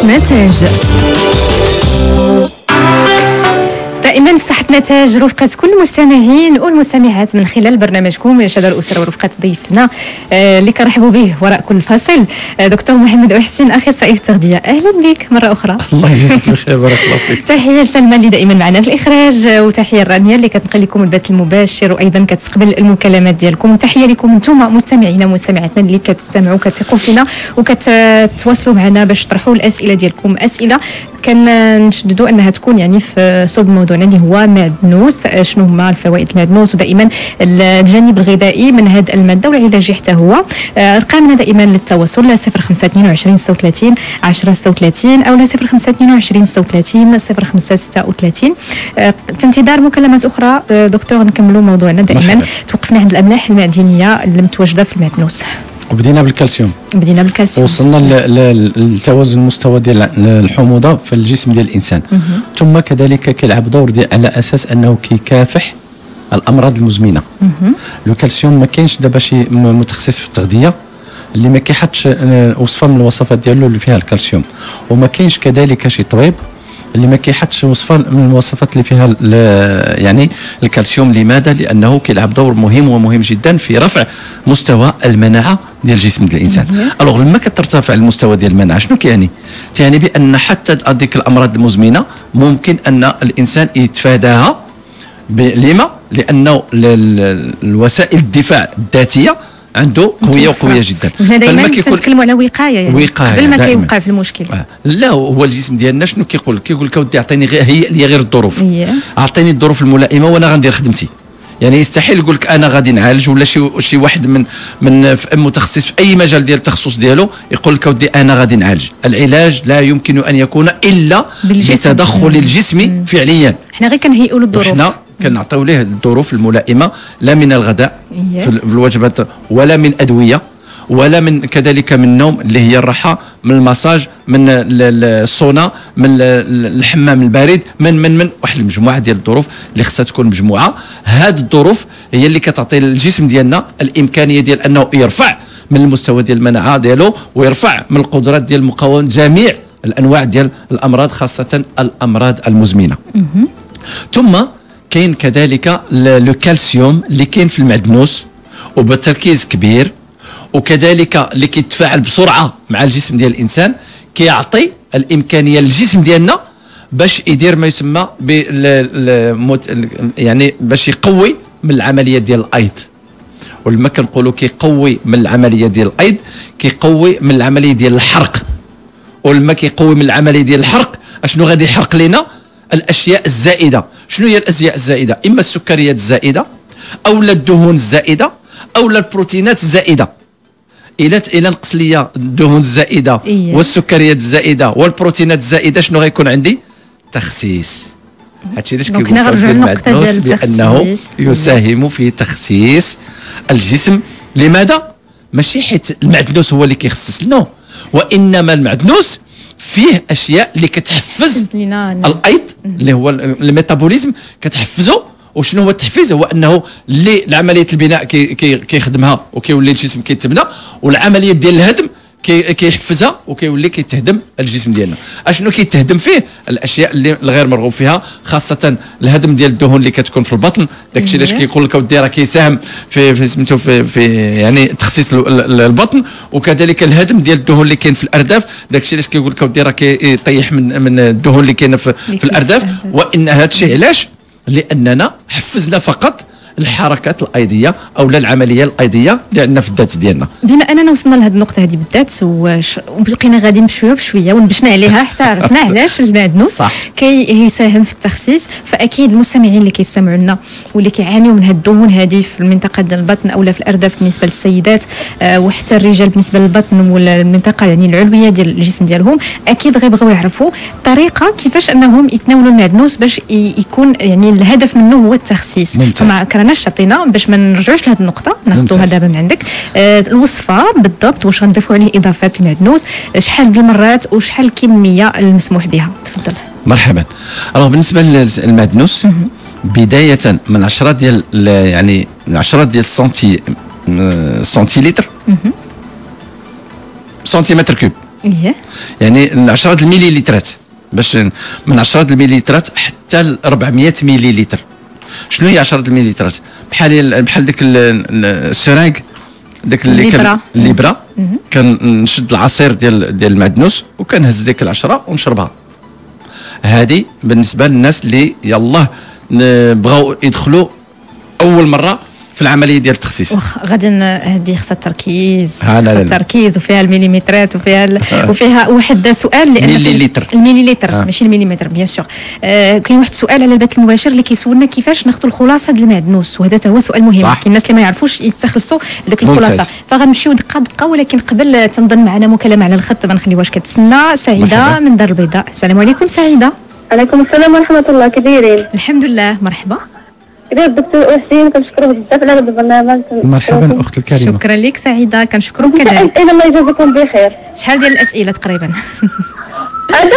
نتاج. دائما في صحة نتاج رفقة كل المستمعين والمستمعات من خلال برنامجكم شجر الأسرة ورفقة ضيفنا اللي كنرحبوا به وراء كل فاصل دكتور محمد أحسن أخصائي التغذية. أهلا بك مرة أخرى. الله يجزيك بخير، بارك الله فيك. تحية لسلمى اللي دائما معنا في الإخراج، وتحية لرانيا اللي كتنقل لكم البث المباشر وأيضا كتستقبل المكالمات ديالكم، وتحية لكم أنتم مستمعينا ومستمعاتنا اللي كتستمعوا كتثقوا فينا وكتواصلوا معنا باش تطرحوا الأسئلة ديالكم. أسئلة كنشددوا انها تكون يعني في صلب موضوعنا اللي هو معدنوس، شنو هما الفوائد المعدنوس ودائما الجانب الغذائي من هذه الماده والعلاج حتى هو. ارقامنا دائما للتواصل 0522 36 10 36 او 0522 36 0536. في انتظار مكالمات اخرى دكتور نكملوا موضوعنا. دائما توقفنا عند الاملاح المعدنيه المتواجده في المعدنوس وبدينا بالكالسيوم. وصلنا للتوازن المستوى ديال الحموضه في الجسم ديال الانسان. ثم كذلك كيلعب دور على اساس انه كيكافح الامراض المزمنه. الكالسيوم ما كاينش دابا شي متخصص في التغذيه اللي ما كيحطش وصفه من الوصفات ديالو اللي فيها الكالسيوم، وما كاينش كذلك شي طبيب اللي ما كيحطش وصفه من الوصفات اللي فيها يعني الكالسيوم. لماذا؟ لانه كيلعب دور مهم ومهم جدا في رفع مستوى المناعه ديال الجسم ديال الانسان. الوغ لما كترتفع المستوى ديال المناعه شنو كيعني؟ تعني بان حتى هذيك الامراض المزمنه ممكن ان الانسان يتفاداها. لما؟ لانه الوسائل الدفاع الذاتيه عنده قويه جدا. دائما كنتكلموا على وقايه، يعني قبل ما كيوقع في المشكل. لا، هو الجسم ديالنا شنو كيقول لك اودي عطيني غير هيئ لي غير الظروف، اعطيني الظروف الملائمه وانا غندير خدمتي. يعني يستحيل يقول لك انا غادي نعالج، ولا شي واحد من متخصص في اي مجال ديال التخصص ديالو يقول لك اودي انا غادي نعالج. العلاج لا يمكن ان يكن الا بتدخل الجسم فعليا. احنا غير كنهيئوا له الظروف، كنعطيو ليه الظروف الملائمه، لا من الغداء في الوجبات، ولا من ادويه، ولا من كذلك من النوم اللي هي الراحه، من المساج، من السونا، من الحمام البارد، من واحد المجموعه ديال الظروف اللي خصها تكون مجموعه. هذه الظروف هي اللي كتعطي للجسم ديالنا الامكانيه ديال انه يرفع من المستوى ديال المناعه ديالو، ويرفع من القدرات ديال مقاومه جميع الانواع ديال الامراض، خاصه الامراض المزمنه. ثم كاين كذلك الكالسيوم اللي كاين في المعدنوس وبتركيز كبير، وكذلك اللي كيتفاعل بسرعه مع الجسم ديال الانسان، كيعطي الامكانيه للجسم ديالنا باش يدير ما يسمى يعني باش يقوي من العمليه ديال الايض. ولما كنقولوا كيقوي من العمليه ديال الايض، كيقوي من العمليه ديال الحرق. ولما كيقوي من العمليه ديال الحرق، اشنو غادي يحرق لنا؟ الاشياء الزائده. شنو هي الاشياء الزائده؟ اما السكريات الزائده، او الدهون الزائده، او البروتينات الزائده. الى نقص لي الدهون الزائده والسكريات الزائده والبروتينات الزائده، شنو غيكون عندي؟ تخسيس. هادشي علاش كيقول المعدنوس بانه يساهم في تخسيس الجسم. لماذا؟ ماشي حيت المعدنوس هو اللي كيخسس، نو، وانما المعدنوس فيه اشياء اللي كتحفز الايض اللي هو الميتابوليزم، كتحفزه. وشنو هو التحفيز؟ هو انه اللي العمليه البناء كيخدمها وكيولي الجسم كيتبنى، والعمليه ديال الهدم كيحفزها وكيولي كيتهدم الجسم ديالنا. اشنو كيتهدم فيه؟ الاشياء اللي الغير مرغوب فيها، خاصه الهدم ديال الدهون اللي كتكون في البطن. داكشي علاش كيقول لك اودي راه كيساهم في سميتو في يعني تخسيس البطن، وكذلك الهدم ديال الدهون اللي كاين في الارداف. داكشي علاش كيقول لك اودي راه كيطيح من الدهون اللي كاينه في الارداف. وان هذا الشيء علاش؟ لاننا حفزنا فقط الحركات الايضيه او العمليه الايضيه اللي عندنا في الذات ديالنا. بما اننا وصلنا لهذه النقطه هذه بالذات وبقينا غاديين بشويه ونبشنا عليها حتى عرفنا علاش المعدنوس كيساهم في التخسيس، فاكيد المستمعين اللي كيستمعوا لنا واللي كيعانيوا من هذه الدهون هذه في المنطقه ديال البطن او في الارداف بالنسبه للسيدات، وحتى الرجال بالنسبه للبطن والمنطقه يعني العلويه ديال الجسم ديالهم، اكيد غيبغيو يعرفوا طريقه كيفاش انهم يتناولوا المعدنوس باش يكون يعني الهدف منه هو التخسيس. فما كرناش عطينا باش ما نرجعوش لهذه النقطه، ناخذوها دابا من عندك. الوصفه بالضبط واش غنضيفوا عليه اضافات المعدنوس، شحال ديال المرات وشحال الكميه المسموح بها؟ تفضل. مرحبا. بالنسبه للمعدنوس بدايه من 10 ديال يعني 10 ديال سنتيلتر سنتيمتر كوب يعني 10 المليلترات، باش من 10 المليلترات حتى ل 400 مليلتر. شنو هي 10 المليلترات؟ بحال ديك السرنج، ديك اللي كان الليبره، كنشد العصير ديال المعدنوس وكنهز ديك العشره ونشربها. هذه بالنسبه للناس اللي يلاه بغاو يدخلوا اول مره في العمليه ديال التخسيس. غادي هذه خصها التركيز، التركيز وفيها المليمترات وفيها واحد سؤال لان المليلتر ماشي المليمتر بيان سور. كاين واحد السؤال على البث المباشر اللي كيسولنا كيفاش ناخذوا الخلاصه ديال المعدنوس، وهذا هو سؤال مهم. كاين الناس اللي ما يعرفوش يتخلصوا ديك الخلاصه، فغنمشيو دقه دقه. ولكن قبل تنضم معنا مكالمه على الخط ما نخليوهاش كتسنى. سعيده من دار البيضاء. السلام عليكم سعيده. عليكم السلام ورحمه الله. كي دايرين؟ الحمد لله. مرحبا. كيفاش الدكتور حسين؟ كنشكروه بزاف على هذا البرنامج. مرحبا اختي الكريمه. شكرا لك سعيده، كنشكرك كذلك. الله يجازيكم بخير. شحال ديال الاسئله تقريبا؟ هذا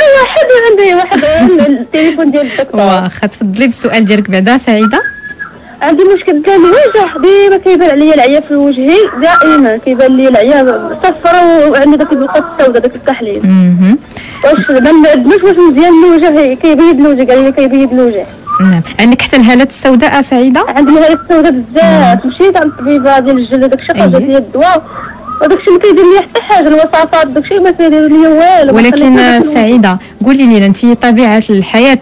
عندي واحد التليفون ديال الدكتور. واخا تفضلي بالسؤال ديالك بعدا سعيده. عندي مشكل ديال الوجه، ديما كيبان عليا العيا في وجهي، دائما كيبان لي العيا صفرا وعندي داك النقط السوداء داك التحليل. واش ما نعدمش واش مزيان الوجه كيبيض الوجه؟ قال لي كيبيض الوجه. نعم. عندك حتى الهالات السوداء سعيده؟ عندي الهالات السوداء بزاف. مشيت عند الطبيبه ديال الجلد داك الشيء جات لي الدواء، وداك الشيء ما كيدير لي حتى حاجه، الوصفات داك الشيء ما كيدير لي والو. ولكن سعيده قولي لي انت طبيعه الحياه،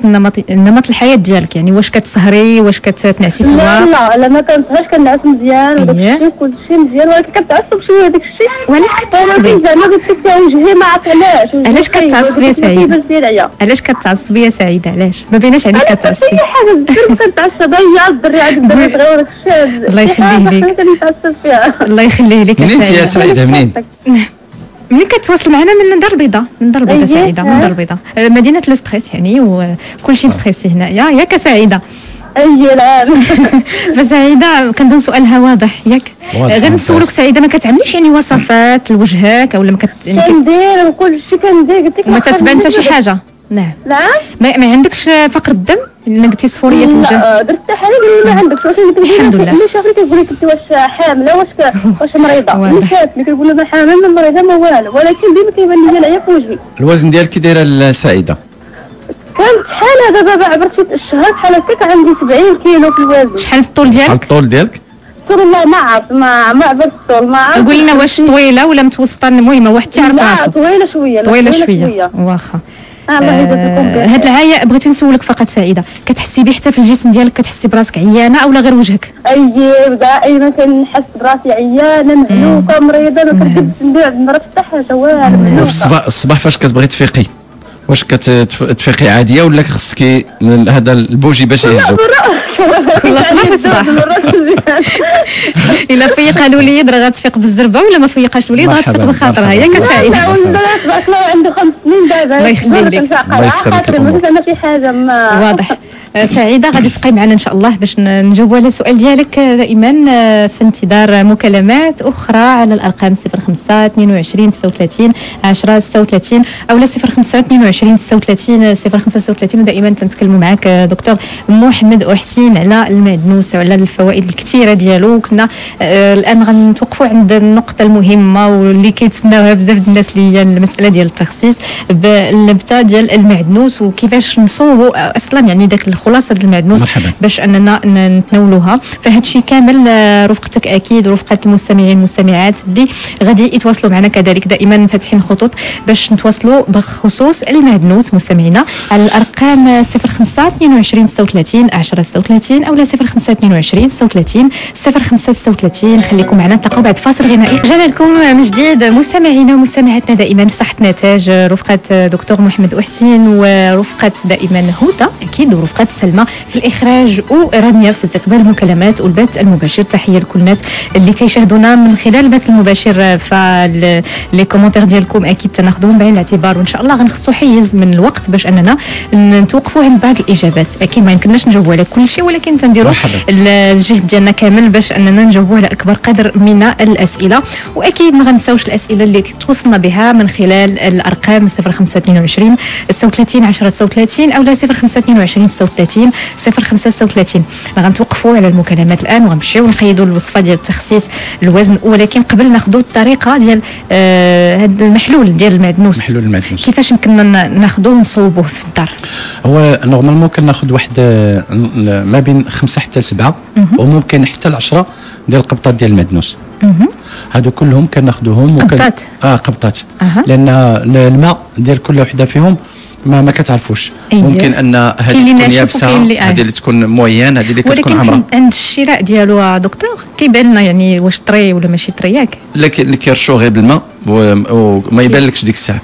نمط الحياه ديالك، يعني واش كتسهري، واش كتنعسي في النهار؟ لا ما كنسهرش، كنعس مزيان وداك الشيء كلشي مزيان، ولكن كنتعصب شويه داك الشيء. وعلاش كتعصبي؟ زعما قلت لك وجهي ما عرفت علاش كتعصبي يا سعيده؟ علاش كتعصبي يا سعيده؟ علاش ما بيناش عليك كتعصبي؟ اي حاجه بزاف كنتعصب، هي الدري عاد الدري بغاو داك الشيء. الله يخليه لك. الله يخليه لك يا سعيده. منين كتواصل معنا؟ من دار البيضاء. من دار البيضاء سعيده، من دار البيضاء، مدينه لو ستريس يعني، وكل شيء مستريسي هنايا ياك سعيده؟ نعم. فسعيده كنظن سؤالها واضح ياك. غير نسولك سعيده، ما كتعمليش يعني وصفات لوجهك ولا ما كندير كل شيء كندير؟ قلت لك ما تتبان حتى شي حاجه. نعم. ما عندكش فقر الدم؟ اللي قلتي صفوريه في الوجه؟ لا درت التحاليل ما عندكش. واش الحمد لله. اللي شافني كيقول لك انت واش حامله واش مريضه؟ اللي شافني كيقول لها ما حامل ما مريضه ما والو، ولكن ديما كيبان لي العيا في وجهي. الوزن ديالك كي دايره السعيده؟ كانت شحال دابا عبرت الشهر بحال هكاك عندي 70 كيلو في الوزن. شحال في الطول ديالك؟ شحال الطول ديالك؟ طول الله ما عرفت، ما عبرت الطول، ما عرفت. قول لنا واش طويله ولا متوسطه؟ المهم واحد تعرف راسو. طويله شويه. طويله شويه واخا. الله يجازيكم بخير. هاد العيا بغيتي نسولك فقط سعيده، كتحسي به حتى في الجسم ديالك؟ كتحسي براسك عيانه اولا غير وجهك؟ دائما كنحس براسي عيانه مهلوكه مريضه، ما كنقدرش نعرف حتى حاجه والو. وفي الصباح فاش كتبغي تفيقي واش كتفيقي عاديه ولا خصك هذا البوجي باش يهزوك؟ والله صباح وصباح. الا فيق الوليد راه غتفيق بالزربه، ولا ما فيقاش الوليد غتفيق بخاطرها ياك سعيده؟ عنده 5 سنين دابا. الله يخلي لك. الله يسلمك الامور. ما في حاجه ما واضح. سعيده غادي تبقاي معنا ان شاء الله باش نجاوبوا على السؤال ديالك. دائما في انتظار مكالمات اخرى على الارقام 05 22 39 10 36 او 05 22 39 0536. ودائما تنتكلموا معك دكتور محمد أحسين على المعدنوس وعلى الفوائد الكثيره ديالو. كنا الان غنتوقفوا عند النقطه المهمه واللي كيتسناوها بزاف الناس اللي هي المساله ديال التخصيص بالنبته ديال المعدنوس، وكيفاش نصوبوا اصلا يعني داك الخلاصه ديال المعدنوس باش اننا نتناولوها. فهاد الشيء كامل رفقتك اكيد ورفقه المستمعين والمستمعات اللي غادي يتواصلوا معنا كذلك. دائما فاتحين خطوط باش نتواصلوا بخصوص المعدنوس مستمعينا على الارقام 05 22 36 10 36 او 05 22 36 05 36. خليكم معنا، نتلاقاو بعد فاصل غنائي. رجعنا لكم من جديد مستمعينا ومستمعاتنا دائما في صحة نتاج، رفقه دكتور محمد أحسين ورفقه دائما هدى اكيد ورفقه سلمى في الاخراج ورانيا في استقبال المكالمات والبث المباشر. تحيه لكل الناس اللي كيشاهدونا من خلال البث المباشر. فلي كومونتير ديالكم اكيد تناخذوهم بعين الاعتبار، وان شاء الله غنخصو حيز من الوقت باش اننا نتوقفوا عند بعض الاجابات. اكيد ما يمكنناش نجاوبوا على كل شيء، ولكن تنديروا الجهد ديالنا كامل باش اننا نجاوبوا على اكبر قدر من الاسئله. واكيد ما غنساوش الاسئله اللي توصلنا بها من خلال الارقام 05 22 36 10 36 او 05 22 36 36 035. غنتوقفوا على المكالمات الان وغنمشيو نقيدوا الوصفه ديال تخسيس الوزن، ولكن قبل ناخذوا الطريقه ديال هذا المحلول ديال المعدنوس. محلول المعدنوس كيفاش يمكننا ناخذوه ونصوبوه في الدار؟ هو نورمالمون كناخذ واحد ما بين 5 حتى 7 وممكن حتى 10 ديال القبطات ديال المعدنوس. هادو كلهم كناخذوهم قبطات. قبطات. لان الماء ديال كل وحده فيهم ما كتعرفوش. ممكن ان هذه تكون يابسه، هذه اللي تكون موين، هذه اللي كتكون عمرها. ولكن عند الشراء ديالو دكتور كيبان لنا يعني واش طري ولا ماشي طري ياك؟ لكن اللي كيرشوه غير بالماء وما يبانلكش ديك الساعه.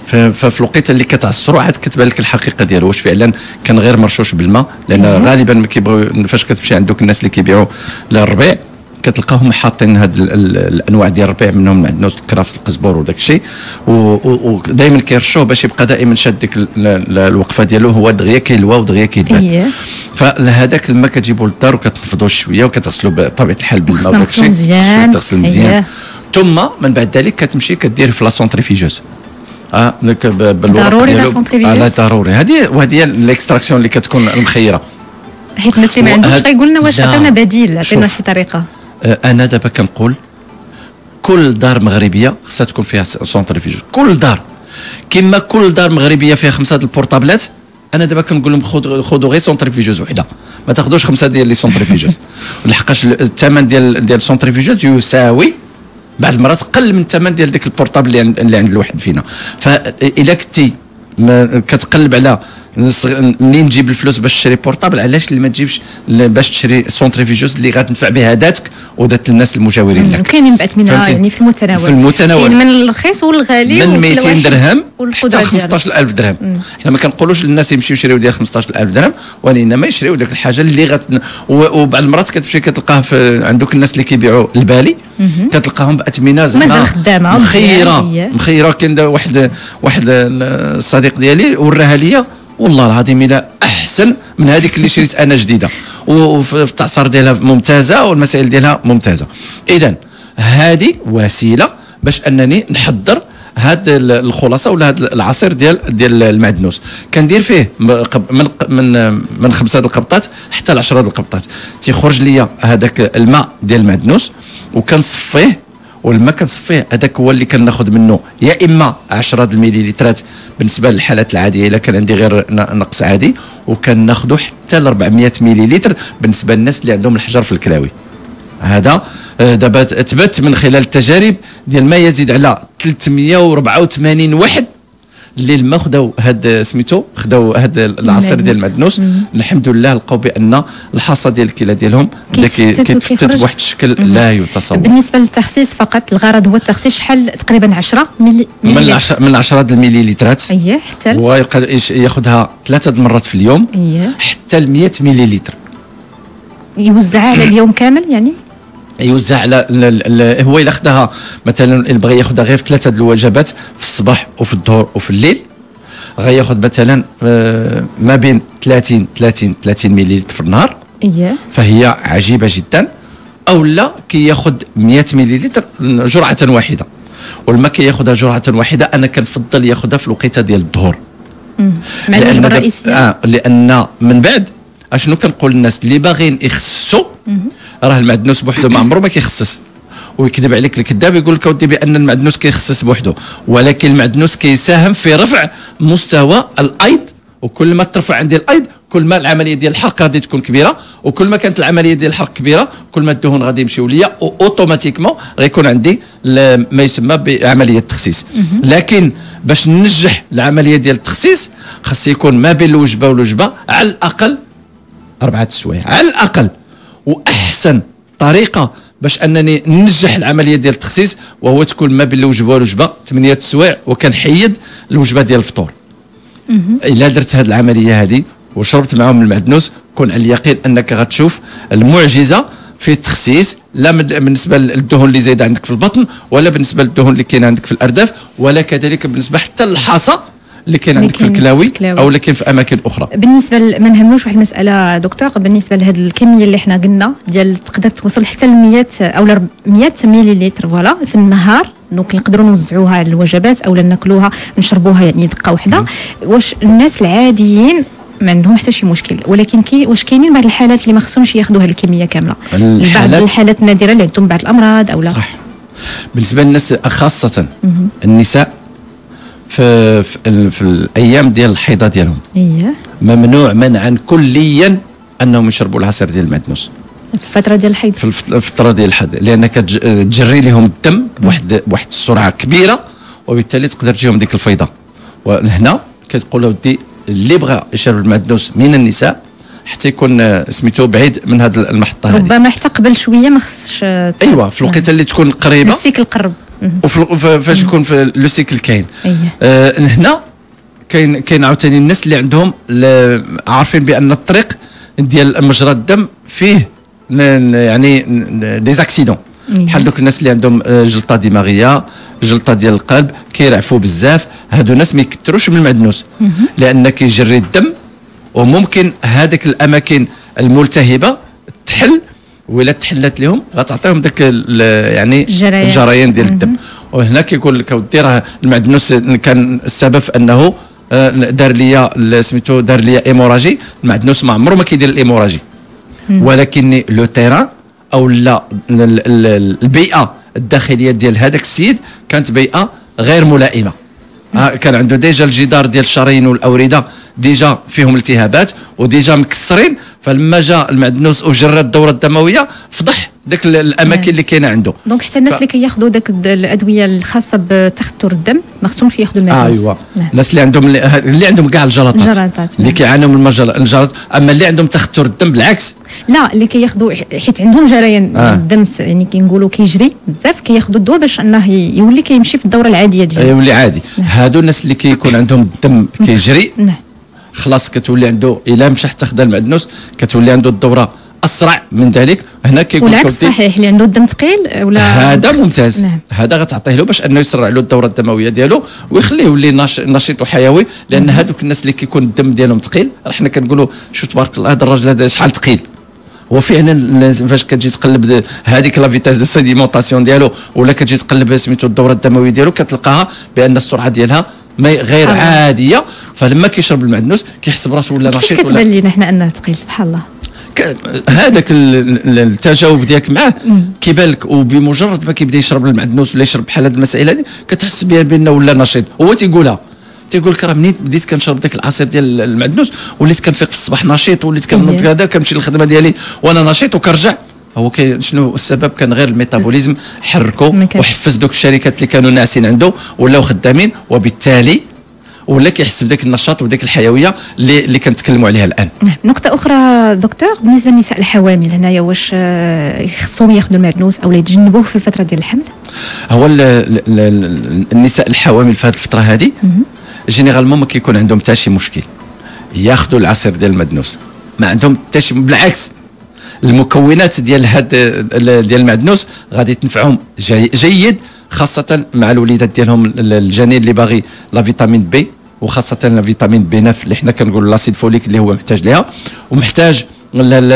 ففي الوقيته اللي كتعصروا عاد كتبان لك الحقيقه ديالو واش فعلا كان غير مرشوش بالماء، لان غالبا ما كيبغيو فاش كتمشي عندك الناس اللي كيبيعوا للربيع كتلقاهم حاطين هاد الانواع ديال الربيع، منهم المعدنوس الكرافس القزبور وداك الشيء، ودائما كيرشوه باش يبقى دائما شاد ديك الوقفه ديالو، هو دغيا كيلوى ودغيا كيدبان. فهذاك الماء كتجيبوا للدار وكتنفضوه شويه وكتغسلوا بطبيعه الحال بالماء وداك الشيء، تغسل مزيان. ثم من بعد ذلك كتمشي كدير في لا سونتريفيجوز. ضروري لا سونتريفيجوز، ضروري. هذه الاكستراكسيون اللي كتكون المخيره، حيت الناس اللي ما عندوش غيقول لنا واش عطينا بديل، عطينا شي طريقه. انا دابا كنقول كل دار مغربيه خصها تكون فيها سونتريفيجوز، كل دار كما كل دار مغربيه فيها 5 البورطابلات. انا دابا كنقول لهم خذوا غير سونتريفيجوز وحده، ما تاخذوش 5 ديال لي سونتريفيجوز، لحقاش الثمن ديال السونتريفيجوز يساوي بعض المرات قل من الثمن ديال ديك البورطابل اللي عند الواحد فينا. فاذا كنتي كتقلب على منين تجيب الفلوس باش تشري بورطابل، علاش اللي ما تجيبش باش تشري سونتريفيجوز اللي غتنفع بها ذاتك وذات الناس المجاورين لك. وكاينين بعد منها يعني في المتناول، يعني من الرخيص والغالي، من 200 درهم حتى 15000 درهم. حنا ما كنقولوش للناس يمشيو يشريو ديال 15000 درهم، وانما يشريو ديك الحاجه اللي وبعض المرات كتمشي كتلقاه عندك الناس اللي كيبيعوا البالي، كتلقاهم باثمنه زعما خدامه مخيره. كاين واحد الصديق ديالي وراها ليا والله العظيم الى احسن من هذيك اللي شريت انا جديده، وفي التعصير ديالها ممتازه والمسائل ديالها ممتازه. اذا هذه وسيله باش انني نحضر هذا الخلاصه ولا هذا العصير ديال المعدنوس. كندير فيه من 5 القبطات حتى 10 القبطات، تيخرج ليا هذاك الماء ديال المعدنوس وكنصفيه، والماء كنصفيه هذاك هو اللي كناخذ منه يا اما 10 المليلترات بالنسبه للحالات العاديه الا كان عندي غير نقص عادي، وكناخذوا حتى ل 400 مليلتر بالنسبه للناس اللي عندهم الحجر في الكلاوي. هذا دابا اثبت من خلال التجارب ديال ما يزيد على 384 واحد اللي لما خداو هاد سميتو خداو هاد العصير ديال المعدنوس، الحمد لله لقاو بان الحصى ديال الكلى ديالهم كيتفتت بواحد الشكل لا يتصور. بالنسبه للتخسيس فقط، الغرض هو التخسيس شحال تقريبا 10 من 10 المليلترات حتى هو ياخذها 3 المرات في اليوم حتى 100 مليلتر، يوزعها على اليوم كامل، يعني يوزع على هو الا خداها مثلا اللي بغى ياخذها غير في 3 الوجبات في الصباح وفي الظهر وفي الليل، غياخذ مثلا ما بين 30 مليلتر في النهار. فهي عجيبه جدا. او لا كياخذ 100 مليلتر جرعه واحده، والماء كياخذها جرعه واحده. انا كنفضل ياخذها في الوقيته ديال الظهر، مع الوجبه الرئيسيه. لان من بعد اشنو كنقول للناس اللي باغيين يخسوا، راه المعدنوس بوحدو ما عمره ما كيخسس، ويكذب عليك الكذاب يقول لك اودي بان المعدنوس كيخسس بوحدو، ولكن المعدنوس كيساهم في رفع مستوى الايض، وكل ما ترفع عندي الايض كل ما العمليه ديال الحرق غادي تكون كبيره، وكل ما كانت العمليه ديال الحرق كبيره كل ما الدهون غادي يمشيو ليا اوتوماتيكمون غيكون عندي ما يسمى بعمليه التخسيس. لكن باش ننجح العمليه ديال التخسيس خاص يكون ما بين الوجبه والوجبه على الاقل 4 سوايع على الاقل. واحسن طريقه باش انني ننجح العمليه ديال التخسيس وهو تكون ما بين الوجبه والوجبه 8 سوايع، وكنحيد الوجبه ديال الفطور. الا درت هذه العمليه هذه وشربت معهم المعدنوس كون على اليقين انك غتشوف المعجزه في التخسيس، لا بالنسبه للدهون اللي زايده عندك في البطن، ولا بالنسبه للدهون اللي كاينه عندك في الارداف، ولا كذلك بالنسبه حتى للحصى اللي كاين عندك في الكلاوي او اللي كاين في اماكن اخرى. بالنسبه ما نهملوش واحد المساله دكتور، بالنسبه لهذه الكميه اللي حنا قلنا ديال تقدر توصل حتى ل 100 او ل 100 مليلتر فوالا في النهار، دونك نقدروا نوزعوها على الوجبات او ناكلوها نشربوها يعني دقه واحده. واش الناس العاديين ما عندهم حتى شي مشكل، ولكن واش كاينين بعض الحالات اللي ما خصهمش ياخذوا هذه الكميه كامله؟ بعض الحالات النادره اللي عندهم بعض الامراض او لا. صح. بالنسبه للناس خاصه النساء في الايام ديال الحيضه ديالهم ممنوع منعا كليا انهم يشربوا العصير ديال المعدنوس الفتره ديال الحيض، في الفتره ديال الحيض، لان كتجري لهم الدم بواحد السرعه كبيره، وبالتالي تقدر تجيهم ديك الفيضه. وهنا كتقول ودي اللي بغى يشرب المعدنوس من النساء حتى يكون سميتو بعيد من هذه المحطه هذه، ربما حتى قبل شويه ما خصش. ايوا في الوقيته اللي تكون قريبه السيكل قرب، فاش يكون في لو سيكل كاين. هنا كاين عاوتاني الناس اللي عندهم عارفين بان الطريق ديال مجرى الدم فيه يعني دي زاكسيدون، بحال دوك الناس اللي عندهم جلطه دماغيه، جلطه ديال القلب، كيرعفوا بزاف، هادو الناس ما يكثروش من المعدنوس لان كيجري الدم، وممكن هذيك الاماكن الملتهبه تحل، ولا تحلت لهم غتعطيهم داك يعني الجريان ديال الدم. وهنا كيقول لك اودي راه المعدنوس كان السبب في انه دار ليا سميتو دار ليا ايموراجي. المعدنوس ما عمره ما كيدير الايموراجي، ولكن لو تيران او لا البيئه الداخليه ديال هذاك السيد كانت بيئه غير ملائمه. كان عنده ديجا الجدار ديال الشرايين والاورده ديجا فيهم التهابات وديجا مكسرين، فلما جاء المعدنوس وجرى الدوره الدمويه فضح داك الاماكن اللي كاينه عنده. دونك حتى الناس اللي كياخذوا داك الادويه الخاصه بتخثر الدم ما خصهمش ياخذوا المعدنوس. ايوا الناس اللي عندهم كاع الجلطات اللي كيعانوا من الجلطات، اما اللي عندهم تخثر الدم بالعكس لا، اللي كياخذوا حيت عندهم جريان الدم يعني كنقولوا كيجري بزاف، كياخذوا الدواء باش انه يولي كيمشي في الدوره العاديه ديالو، يولي عادي. هادو الناس اللي كيكون عندهم الدم كيجري خلاص كتولي عنده الا مشى حتى خدا المعدنوس كتولي عنده الدوره اسرع من ذلك. هنا كيقول لك والعكس صحيح، اللي عنده الدم ثقيل ولا هذا ممتاز. هذا غتعطيه له باش انه يسرع له الدوره الدمويه ديالو ويخليه يولي نشيط وحيوي، لان هذوك الناس اللي كيكون الدم ديالهم ثقيل راه حنا كنقولوا شوف تبارك الله هذا الراجل هذا شحال ثقيل. هو فعلا فاش كتجي تقلب هذيك لا فيتاس دو سيديمونطاسيون ديالو ولا كتجي تقلب سميتو الدوره الدمويه ديالو كتلقاها بان السرعه ديالها غير عاديه، فلما كيشرب المعدنوس كيحس براسو ولا نشيط. كيفاش كتبان لينا حنا انه ثقيل؟ سبحان الله. هذاك التجاوب ديالك معاه كيبان لك، وبمجرد ما كيبدا يشرب المعدنوس ولا يشرب بحال هذه المسائل هذه كتحس بانه ولا نشيط. هو تيقول لك راه منين بديت كنشرب داك العصير ديال المعدنوس وليت كنفيق في الصباح نشيط، وليت كنوض كذا كنمشي للخدمه ديالي وانا نشيط وكنرجع. هو شنو السبب؟ كان غير الميتابوليزم حركوا وحفز دوك الشركات اللي كانوا ناعسين عنده ولاو خدامين، وبالتالي ولا كيحس بداك النشاط وديك الحيويه اللي كنتكلموا عليها الان. نقطه اخرى دكتور، بالنسبه للنساء الحوامل هنايا واش خصهم ياخذوا المعدنوس او يتجنبوه في الفتره ديال الحمل؟ هو النساء الحوامل في هذه الفتره هذه جينيرالمون ما كيكون عندهم حتى شي مشكل ياخذوا العصير ديال المعدنوس، ما عندهم حتى شي، بالعكس المكونات ديال ديال المعدنوس غادي تنفعهم جيد، خاصة مع الوليدات ديالهم الجنين اللي باغي لا فيتامين بي، وخاصة لا فيتامين بي 9 اللي حنا كنقولوا لاسيد فوليك اللي هو محتاج ليها، ومحتاج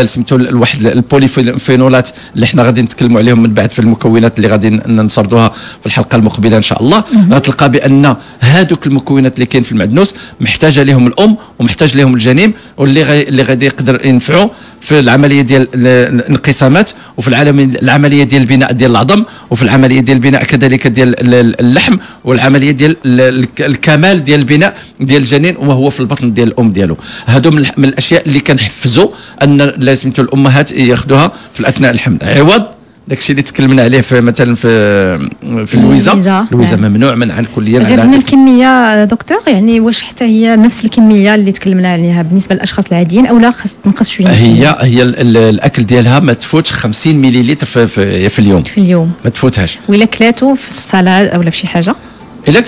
سميتو الواحد البوليفينولات اللي حنا غادي نتكلموا عليهم من بعد في المكونات اللي غادي نسردوها في الحلقة المقبلة ان شاء الله. غتلقى بان هذوك المكونات اللي كاين في المعدنوس محتاجه لهم الام ومحتاج لهم الجنين، واللي غادي يقدر ينفعوا في العمليه ديال الانقسامات، وفي العمليه ديال البناء ديال العظم، وفي العمليه ديال البناء كذلك ديال اللحم، والعمليه ديال الكمال ديال البناء ديال الجنين وهو في البطن ديال الام ديالو. هادو من الاشياء اللي كنحفزوا ان لازم الامهات ياخذوها في اثناء الحمل، عوض داكشي اللي تكلمنا عليه في مثلا في الويزه ممنوع منعا كليا. غير من الكميه دكتور، يعني واش حتى هي نفس الكميه اللي تكلمنا عليها بالنسبه للاشخاص العاديين او لا خاص تنقص شويه؟ هي الاكل ديالها ما تفوتش 50 مليلتر في اليوم ما تفوتهاش. ولا كلاتو في الصلاه او لا في شي حاجه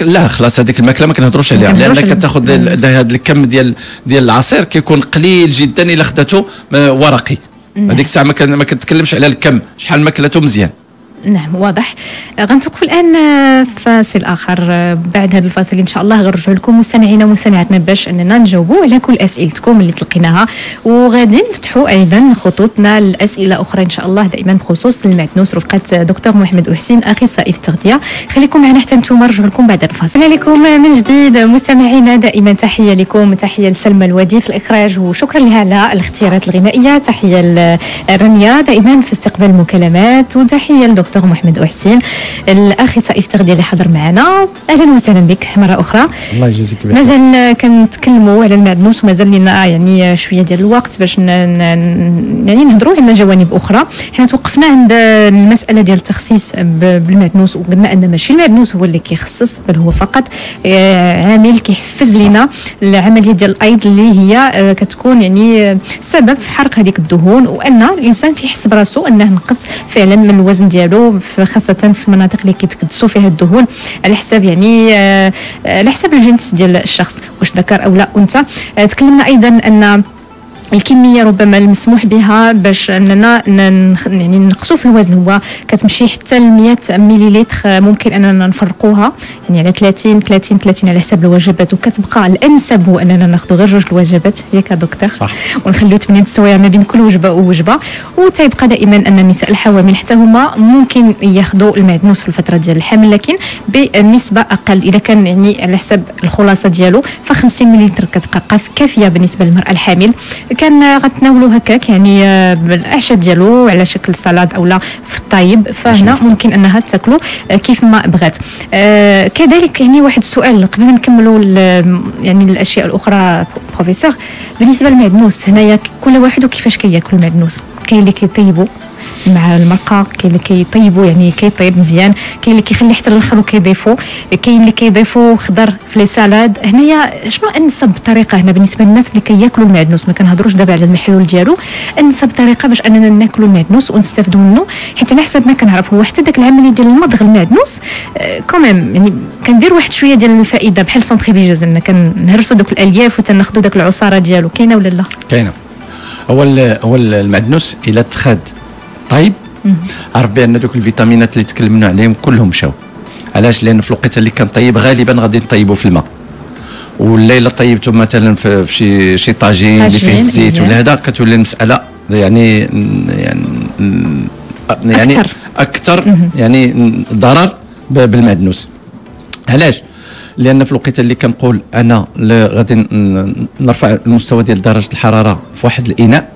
لا خلاص هذيك الماكله ما كنهضروش عليها، لانك كتاخذ هذا الكم ديال العصير كيكون قليل جدا الا خدته ورقي. هذيك الساعه ما كنتكلمش على الكم، شحال ما كلاتو مزيان. نعم واضح. غنتوقف الان فاصل اخر. بعد هذا الفاصل ان شاء الله غنرجعوا لكم مستمعينا ومستمعاتنا باش اننا نجاوبوا على كل اسئلتكم اللي تلقيناها، وغادي نفتحوا ايضا خطوطنا لاسئله اخرى ان شاء الله دائما بخصوص المعدنوس رفقه دكتور محمد أحسين اخصائي في التغذيه. خليكم معنا حتى نتوما، نرجعوا لكم بعد الفاصل. عليكم من جديد مستمعينا، دائما تحيه لكم، تحيه لسلمى الوادي في الاخراج وشكرا لها على الاختيارات الغنائيه، تحيه لرانيا دائما في استقبال المكالمات، وتحيه لدكتور محمد أحسين الاخصائي في التغذيه اللي حضر معنا. اهلا وسهلا بك مره اخرى. الله يجازيك بخير. مازال كنتكلموا على المعدنوس ومازال لنا يعني شويه ديال الوقت باش يعني نهضروا على جوانب اخرى. حنا توقفنا عند المساله ديال التخصيص بالمعدنوس، وقلنا ان ماشي المعدنوس هو اللي كيخصص، بل هو فقط عامل كيحفز لنا العمليه ديال الايض اللي هي كتكون يعني سبب في حرق هذيك الدهون، وان الانسان تيحس براسو انه نقص فعلا من الوزن ديالو، خاصه في المناطق اللي كيتكدسوا فيها الدهون على حساب يعني على حساب الجنس ديال الشخص، واش ذكر او لا انثى. تكلمنا ايضا ان الكميه ربما المسموح بها باش اننا يعني نقصوا في الوزن هو كتمشي حتى ل 100 مليلتر، ممكن اننا نفرقوها يعني على 30 على حساب الوجبات، وكتبقى الانسب هو اننا ناخذ غير 2 الوجبات ياك دكتور، صح، ونخليو 8 السوايع ما بين كل وجبه ووجبه. وتيبقى دائما ان النساء الحوامل حتى هما ممكن ياخذوا المعدنوس في الفتره ديال الحمل، لكن بنسبه اقل. اذا كان يعني على حساب الخلاصه ديالو ف 50 مليلتر كتبقى كافيه بالنسبه للمراه الحامل. كان غتناولوا هكاك يعني بالاعشاب ديالو على شكل سلطه او لا في الطايب، فهنا ممكن انها تاكلوا كيف ما بغات. كذلك يعني واحد السؤال قبل ما نكملوا يعني الاشياء الاخرى بروفيسور، بالنسبه للمعدنوس هنايا كل واحد وكيفاش كياكل المعدنوس. كاين اللي كيطيبوا مع المرقه، كاين اللي كيطيبوا يعني كيطيب مزيان، كاين اللي كيخلي حتى الاخر وكيضيفوا، كاين اللي كيضيفوا خضر في لي سالاد. هنايا شنو انسب طريقه هنا بالنسبه للناس اللي كياكلوا المعدنوس؟ ما كنهضروش دابا على المحلول ديالو، انسب طريقه باش اننا ناكلوا المعدنوس ونستافدوا منه، حيت على حسب ما كنعرف هو حتى داك العمليه ديال المضغ المعدنوس كوميم يعني كندير واحد شويه ديال الفائده بحال سنتريفيجوز، ان كنهرسوا دوك الالياف وتناخذوا داك العصاره ديالو. كاينه ولا لا؟ كاينه. هو المعدنوس الى تخاد طيب عرف بان دوك الفيتامينات اللي تكلمنا عليهم كلهم مشاو. علاش؟ لان في الوقيته اللي كنطيب غالبا غادي نطيبوا في الماء، والليله طيبته مثلا في شي طاجين اللي فيه الزيت ولا هذا، كتولي المساله يعني اكثر يعني ضرر بالمعدنوس. علاش؟ لان في الوقيته اللي كنقول انا غادي نرفع المستوى ديال درجه الحراره في واحد الاناء،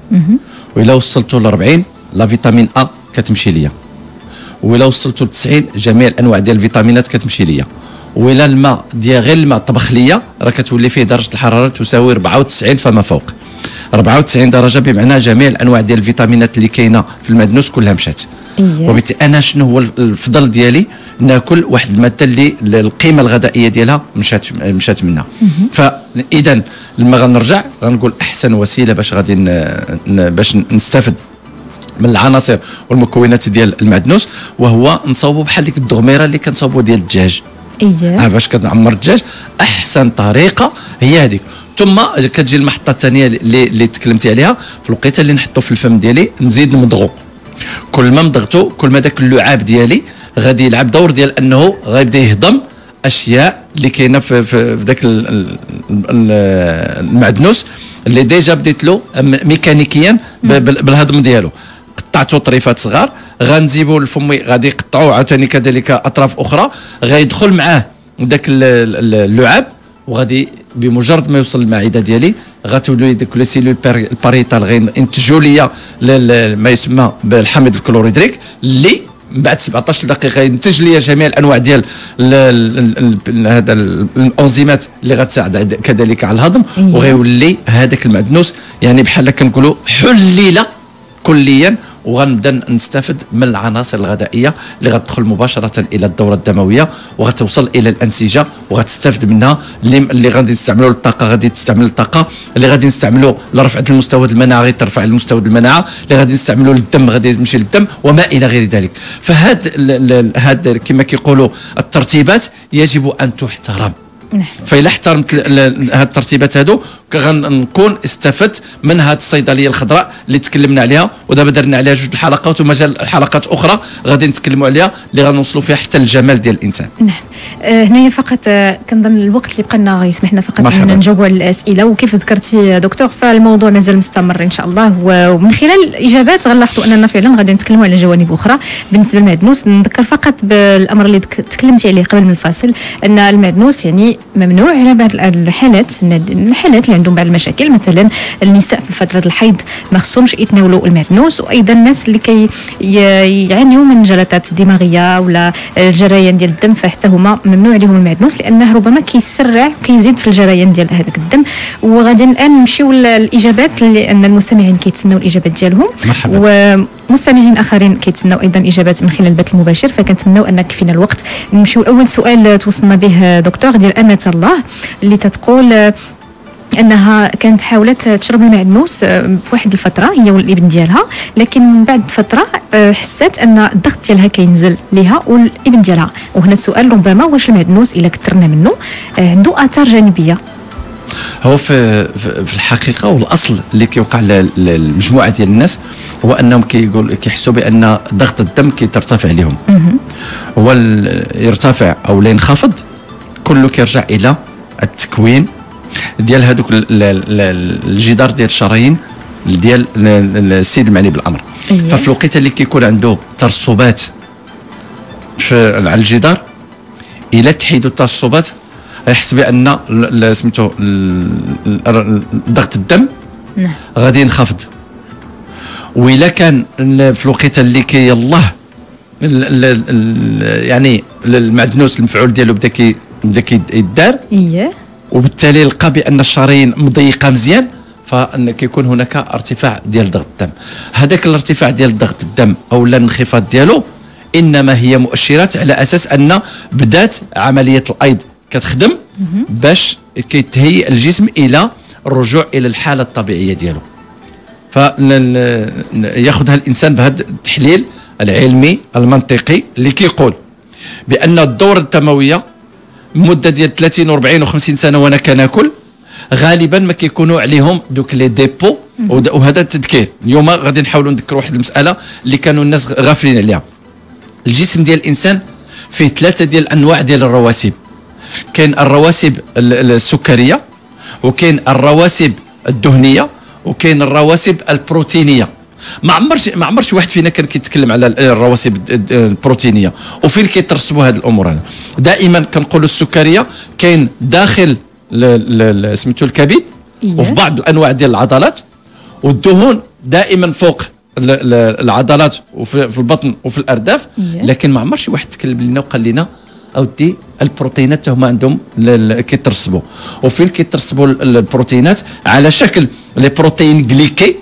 وإلا وصلته ل 40 لا فيتامين ا كتمشي ليا، وإلا وصلته ل 90 جميع الانواع ديال الفيتامينات كتمشي ليا، وإلا الماء ديال غير الماء طبخ ليا راه كتولي فيه درجه الحراره تساوي 94 فما فوق. 94 درجه بمعنى جميع الانواع ديال الفيتامينات اللي كاينه في المعدنوس كلها مشات. وبالتالي انا شنو هو الفضل ديالي؟ ناكل واحد الماده اللي القيمه الغذائيه ديالها مشات منها. فاذا لما غنرجع غنقول احسن وسيله باش غادي باش نستافد من العناصر والمكونات ديال المعدنوس وهو نصاوبوا بحال ديك الدغميره اللي كنصاوبوا ديال الدجاج. باش كنعمر الدجاج احسن طريقه هي هذيك. ثم كتجي المحطه الثانيه اللي تكلمتي عليها، في الوقيته اللي نحطو في الفم ديالي نزيد نمضغو. كل ما مضغتو كل ما داك اللعاب ديالي غادي يلعب دور ديال انه غيبدا يهضم اشياء اللي كاينه في ذاك المعدنوس اللي ديجا بديت له ميكانيكيا بالهضم ديالو. قطعته طريفات صغار، غنزيبو لفمي غادي يقطعوه عاوتاني كذلك اطراف اخرى، غيدخل معاه داك اللعاب، وغادي بمجرد ما يوصل المعده ديالي غتولي ديك لي سيلول الباريتال غينتجوا ليا ما يسمى بالحمض الكلوريدريك اللي من بعد 17 دقيقه ينتج لي جميع الانواع ديال هذا الانزيمات اللي غتساعد كذلك على الهضم، وغيولي هذاك المعدنوس يعني بحال كنقولوا حلل كليا، وغنبدا نستافد من العناصر الغذائيه اللي غتدخل مباشره الى الدوره الدمويه وغتوصل الى الانسجه وغتستافد منها. اللي غادي نستعملوا للطاقه غادي تستعمل الطاقه، اللي غادي نستعملوا لرفع المستوى المناعه غادي ترفع المستوى المناعه، اللي غادي نستعملوا للدم غادي تمشي للدم وما الى غير ذلك. فهاد كما كيقولوا الترتيبات يجب ان تحترم. فإلا احترمت هاد الترتيبات هادو غنكون استفدت من هاد الصيدليه الخضراء اللي تكلمنا عليها، ودابا درنا عليها 2 الحلقات ومجال حلقات اخرى غادي نتكلموا عليها اللي غنوصلوا فيها حتى الجمال ديال الانسان. نعم. هنايا فقط كنظن الوقت اللي بقى لنا يسمح لنا فقط ان نجاوبوا على الاسئله، وكيف ذكرتي دكتور فالموضوع مازال مستمر ان شاء الله، ومن خلال الاجابات غنلاحظوا اننا فعلا غادي نتكلموا على جوانب اخرى بالنسبه للمعدنوس. نذكر فقط بالامر اللي تكلمتي عليه قبل من الفاصل، ان المعدنوس يعني ممنوع على بعض الحالات اللي عندهم بعض المشاكل، مثلا النساء في فتره الحيض ما خصهمش يتناولوا المعدنوس، وايضا الناس اللي يعانيوا من جلطات دماغيه ولا الجريان ديال الدم فحتى هما ممنوع عليهم المعدنوس، لانه ربما كيسرع وكيزيد في الجريان ديال هذاك الدم. وغادي الان نمشيو للاجابات، لان المستمعين كيتسناو الاجابات ديالهم، ومستمعين اخرين كيتسناو ايضا اجابات من خلال البث المباشر، فكنتمناو ان كفينا الوقت. نمشيو لاول سؤال توصلنا به دكتور ديال امة الله اللي تتقول انها كانت حاولت تشرب المعدنوس في واحد الفتره هي والابن ديالها، لكن من بعد فتره حسات ان الضغط ديالها كينزل ليها والابن ديالها. وهنا السؤال ربما واش المعدنوس الا كثرنا منه عنده اثار جانبيه؟ هو في الحقيقه والاصل اللي كيوقع للمجموعه ديال الناس هو انهم كيحسوا بان ضغط الدم كيترتفع عليهم. هو يرتفع او لا ينخفض كله كيرجع الى التكوين ديال هذوك الجدار ديال الشرايين ديال السيد المعني بالامر. ففي الوقيته اللي كيكون عنده ترسبات على الجدار، الى تحيدوا الترسبات يحس بان سميتو ضغط الدم غادي ينخفض. وإلا كان في الوقيته اللي كي الله يعني المعدنوس المفعول ديالو بدا كيدار، وبالتالي لقى بان الشرايين مضيقه مزيان، فان كيكون هناك ارتفاع ديال ضغط الدم. هذاك الارتفاع ديال ضغط الدم او الانخفاض ديالو انما هي مؤشرات على اساس ان بدات عمليه الايض كتخدم باش كيتهيئ الجسم الى الرجوع الى الحاله الطبيعيه ديالو. فياخذها الانسان بهذا التحليل العلمي المنطقي اللي كيقول بان الدوره الدمويه مده ديال 30 و40 و50 سنه وانا كناكل غالبا ما كيكونوا عليهم دوك لي ديبو. وهذا التذكير اليوم غادي نحاولوا نذكروا واحد المساله اللي كانوا الناس غافلين عليها. الجسم ديال الانسان فيه 3 ديال انواع ديال الرواسب. كاين الرواسب السكريه، وكاين الرواسب الدهنيه، وكاين الرواسب البروتينيه. ما عمرش واحد فينا كان كيتكلم على الرواسب البروتينيه وفين كيترسبوا هذه الامور. هذا دائما كنقولوا السكريه كاين داخل سميتو الكبد وفي بعض الانواع ديال العضلات، والدهون دائما فوق العضلات وفي البطن وفي الارداف. لكن ما عمرش واحد تكلم لنا وقال لنا اودي البروتينات هما عندهم كيترسبوا. وفين كيترسبوا البروتينات على شكل لي بروتين جليكي